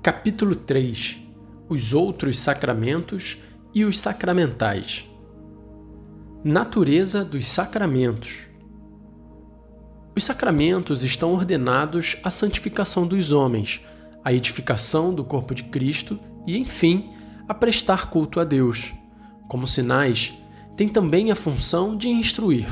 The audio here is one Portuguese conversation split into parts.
Capítulo 3 – Os outros sacramentos e os sacramentais. Natureza dos sacramentos. Os sacramentos estão ordenados à santificação dos homens, à edificação do corpo de Cristo e, enfim, a prestar culto a Deus. Como sinais, têm também a função de instruir.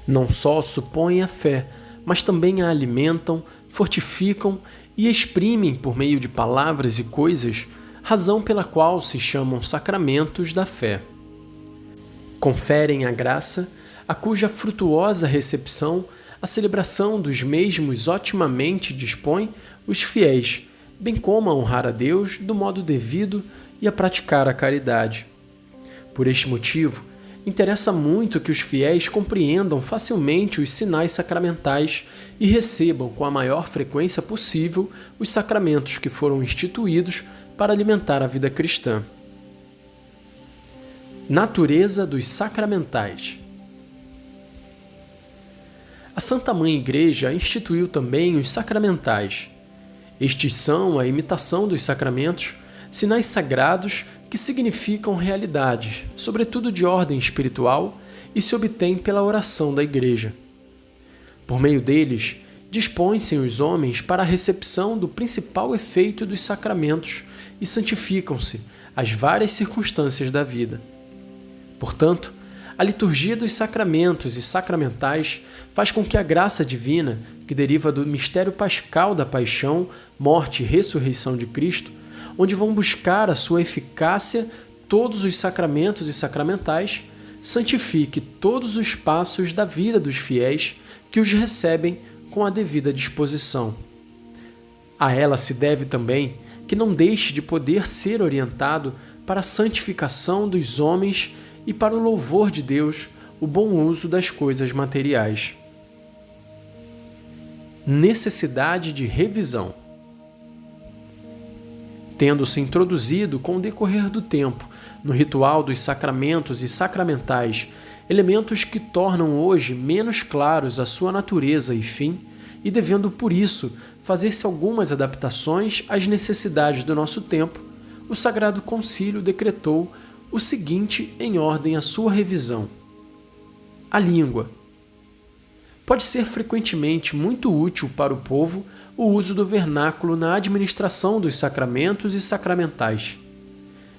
Não só supõem a fé, mas também a alimentam, fortificam e exprimem por meio de palavras e coisas, razão pela qual se chamam sacramentos da fé. Conferem a graça, a cuja frutuosa recepção a celebração dos mesmos otimamente dispõe os fiéis, bem como a honrar a Deus do modo devido e a praticar a caridade. Por este motivo, interessa muito que os fiéis compreendam facilmente os sinais sacramentais e recebam com a maior frequência possível os sacramentos que foram instituídos para alimentar a vida cristã. Natureza dos sacramentais. A Santa Mãe Igreja instituiu também os sacramentais. Estes são a imitação dos sacramentos, sinais sagrados que significam realidades, sobretudo de ordem espiritual, e se obtém pela oração da Igreja. Por meio deles, dispõem-se os homens para a recepção do principal efeito dos sacramentos e santificam-se as várias circunstâncias da vida. Portanto, a liturgia dos sacramentos e sacramentais faz com que a graça divina, que deriva do mistério pascal da paixão, morte e ressurreição de Cristo, onde vão buscar a sua eficácia todos os sacramentos e sacramentais, santifique todos os passos da vida dos fiéis que os recebem com a devida disposição. A ela se deve também que não deixe de poder ser orientado para a santificação dos homens e para o louvor de Deus, o bom uso das coisas materiais. Necessidade de revisão. Tendo-se introduzido com o decorrer do tempo no ritual dos sacramentos e sacramentais elementos que tornam hoje menos claros a sua natureza e fim, e devendo por isso fazer-se algumas adaptações às necessidades do nosso tempo, o Sagrado Concílio decretou o seguinte em ordem à sua revisão. A língua. Pode ser frequentemente muito útil para o povo o uso do vernáculo na administração dos sacramentos e sacramentais.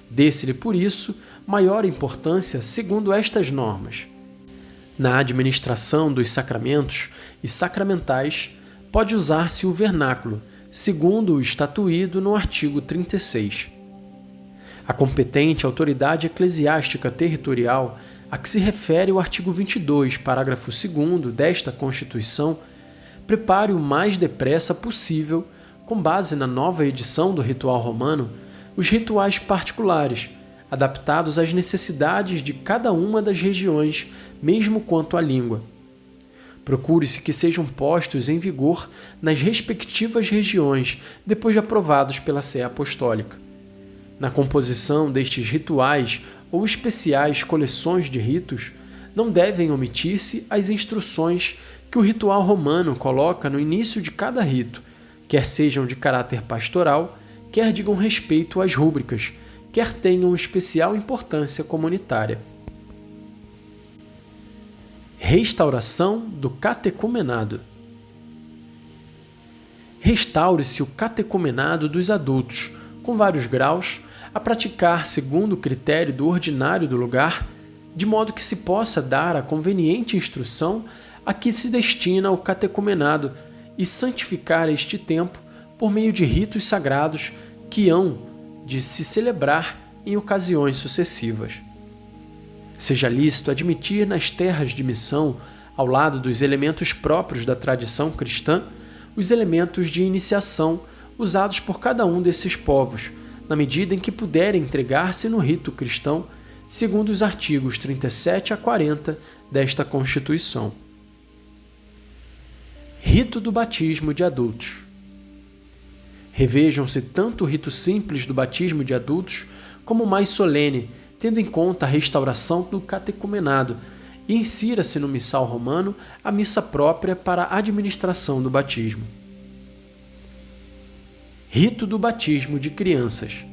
Dê-se-lhe, por isso, maior importância segundo estas normas. Na administração dos sacramentos e sacramentais, pode usar-se o vernáculo, segundo o estatuído no artigo 36. A competente autoridade eclesiástica territorial a que se refere o artigo 22, parágrafo 2º desta Constituição, prepare o mais depressa possível, com base na nova edição do ritual romano, os rituais particulares, adaptados às necessidades de cada uma das regiões, mesmo quanto à língua. Procure-se que sejam postos em vigor nas respectivas regiões, depois de aprovados pela Sé Apostólica. Na composição destes rituais ou especiais coleções de ritos, não devem omitir-se as instruções que o ritual romano coloca no início de cada rito, quer sejam de caráter pastoral, quer digam respeito às rúbricas, quer tenham especial importância comunitária. Restauração do catecumenado. Restaure-se o catecumenado dos adultos, com vários graus, a praticar segundo o critério do ordinário do lugar, de modo que se possa dar a conveniente instrução a que se destina o catecumenado e santificar este tempo por meio de ritos sagrados que hão de se celebrar em ocasiões sucessivas. Seja lícito admitir nas terras de missão, ao lado dos elementos próprios da tradição cristã, os elementos de iniciação usados por cada um desses povos, na medida em que puderem entregar-se no rito cristão, segundo os artigos 37 a 40 desta Constituição. Rito do batismo de adultos. Revejam-se tanto o rito simples do batismo de adultos, como o mais solene, tendo em conta a restauração do catecumenado, e insira-se no missal romano a missa própria para a administração do batismo. Rito do batismo de crianças.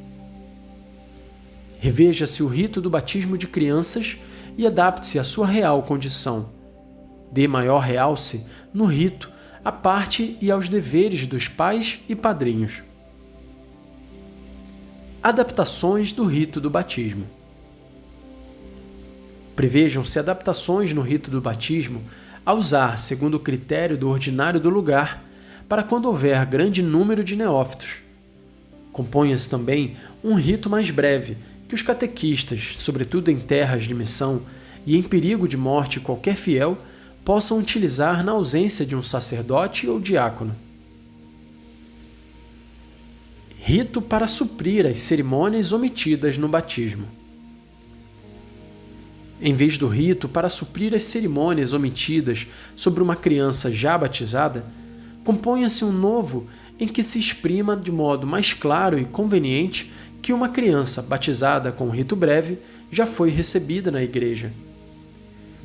Reveja-se o rito do batismo de crianças e adapte-se à sua real condição. Dê maior realce no rito, à parte e aos deveres dos pais e padrinhos. Adaptações do rito do batismo. Prevejam-se adaptações no rito do batismo a usar segundo o critério do ordinário do lugar, para quando houver grande número de neófitos. Componha-se também um rito mais breve, que os catequistas, sobretudo em terras de missão e em perigo de morte qualquer fiel, possam utilizar na ausência de um sacerdote ou diácono. Rito para suprir as cerimônias omitidas no batismo. Em vez do rito para suprir as cerimônias omitidas sobre uma criança já batizada, componha-se um novo em que se exprima de modo mais claro e conveniente que uma criança batizada com rito breve já foi recebida na igreja.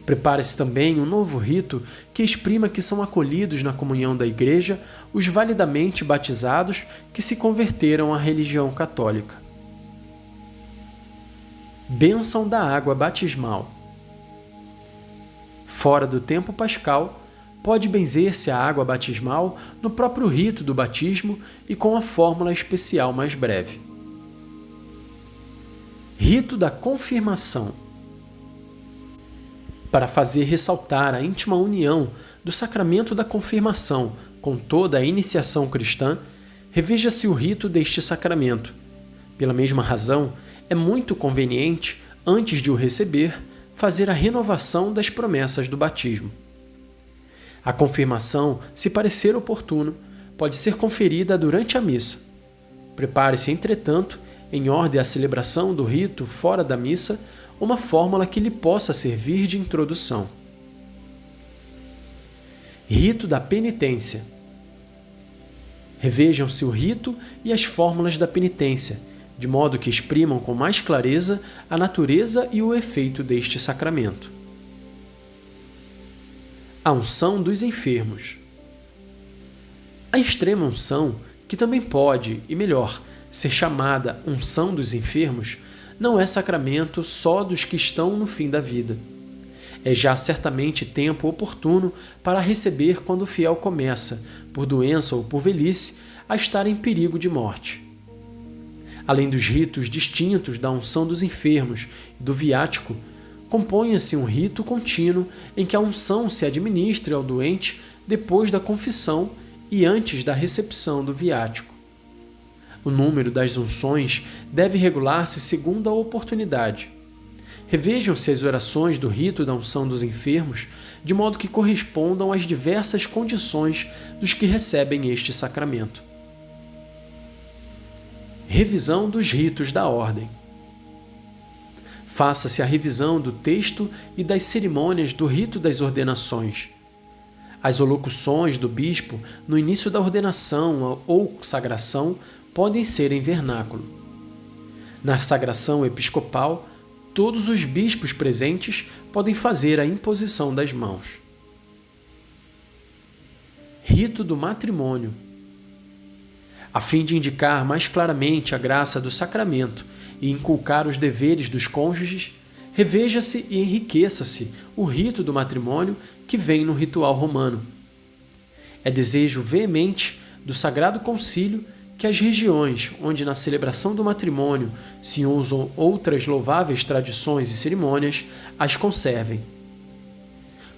Prepare-se também um novo rito que exprima que são acolhidos na comunhão da igreja os validamente batizados que se converteram à religião católica. Bênção da água batismal. Fora do tempo pascal, pode benzer-se a água batismal no próprio rito do batismo e com a fórmula especial mais breve. Rito da confirmação. Para fazer ressaltar a íntima união do sacramento da confirmação com toda a iniciação cristã, reveja-se o rito deste sacramento. Pela mesma razão, é muito conveniente, antes de o receber, fazer a renovação das promessas do batismo. A confirmação, se parecer oportuno, pode ser conferida durante a missa. Prepare-se, entretanto, em ordem à celebração do rito fora da missa, uma fórmula que lhe possa servir de introdução. Rito da penitência. Revejam-se o rito e as fórmulas da penitência, de modo que exprimam com mais clareza a natureza e o efeito deste sacramento. A unção dos enfermos. A extrema unção, que também pode, e melhor, ser chamada unção dos enfermos, não é sacramento só dos que estão no fim da vida. É já certamente tempo oportuno para receber quando o fiel começa, por doença ou por velhice, a estar em perigo de morte. Além dos ritos distintos da unção dos enfermos e do viático, componha-se um rito contínuo em que a unção se administre ao doente depois da confissão e antes da recepção do viático. O número das unções deve regular-se segundo a oportunidade. Revejam-se as orações do rito da unção dos enfermos, de modo que correspondam às diversas condições dos que recebem este sacramento. Revisão dos ritos da ordem. Faça-se a revisão do texto e das cerimônias do rito das ordenações. As olocuções do bispo no início da ordenação ou sagração podem ser em vernáculo. Na sagração episcopal, todos os bispos presentes podem fazer a imposição das mãos. Rito do matrimônio. A fim de indicar mais claramente a graça do sacramento e inculcar os deveres dos cônjuges, reveja-se e enriqueça-se o rito do matrimônio que vem no ritual romano. É desejo veemente do Sagrado Concílio que as regiões onde na celebração do matrimônio se usam outras louváveis tradições e cerimônias, as conservem.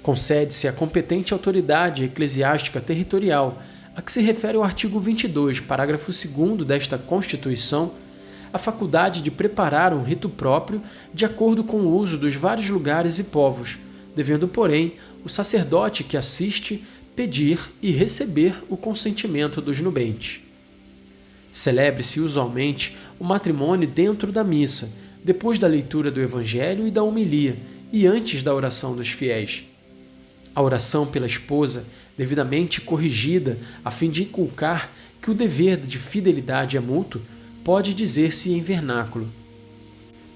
Concede-se à competente autoridade eclesiástica territorial, a que se refere o artigo 22, parágrafo 2º desta Constituição, a faculdade de preparar um rito próprio de acordo com o uso dos vários lugares e povos, devendo, porém, o sacerdote que assiste pedir e receber o consentimento dos nubentes. Celebre-se usualmente o matrimônio dentro da missa, depois da leitura do Evangelho e da homilia, e antes da oração dos fiéis. A oração pela esposa, devidamente corrigida a fim de inculcar que o dever de fidelidade é mútuo, pode dizer-se em vernáculo.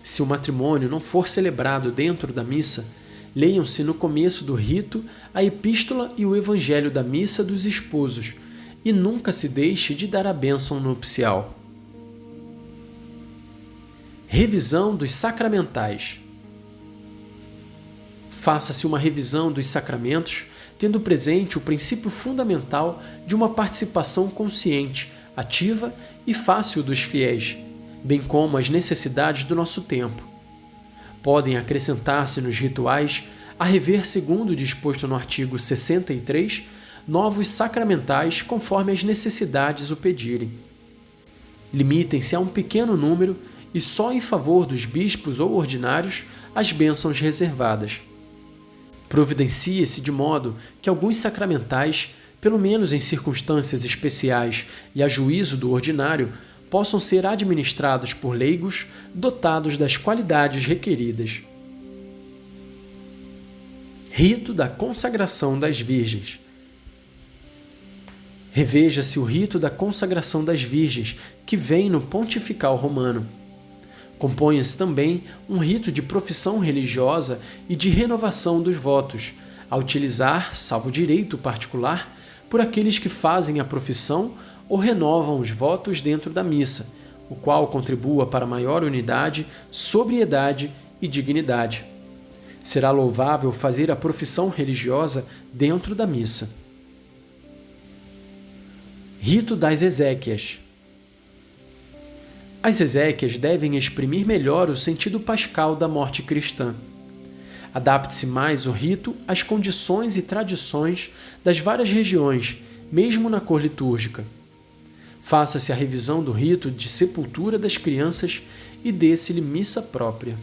Se o matrimônio não for celebrado dentro da missa, leiam-se no começo do rito a epístola e o evangelho da missa dos esposos, e nunca se deixe de dar a bênção nupcial. Revisão dos sacramentais. Faça-se uma revisão dos sacramentos, tendo presente o princípio fundamental de uma participação consciente, ativa e fácil dos fiéis, bem como as necessidades do nosso tempo. Podem acrescentar-se nos rituais, a rever segundo disposto no artigo 63, novos sacramentais conforme as necessidades o pedirem. Limitem-se a um pequeno número e só em favor dos bispos ou ordinários as bênçãos reservadas. Providencie-se de modo que alguns sacramentais, pelo menos em circunstâncias especiais e a juízo do ordinário, possam ser administrados por leigos dotados das qualidades requeridas. Rito da consagração das virgens. Reveja-se o rito da consagração das virgens, que vem no Pontifical Romano. Componha-se também um rito de profissão religiosa e de renovação dos votos, a utilizar, salvo direito particular, por aqueles que fazem a profissão ou renovam os votos dentro da missa, o qual contribua para maior unidade, sobriedade e dignidade. Será louvável fazer a profissão religiosa dentro da missa. Rito das exéquias. As exéquias devem exprimir melhor o sentido pascal da morte cristã. Adapte-se mais o rito às condições e tradições das várias regiões, mesmo na cor litúrgica. Faça-se a revisão do rito de sepultura das crianças e dê-se-lhe missa própria.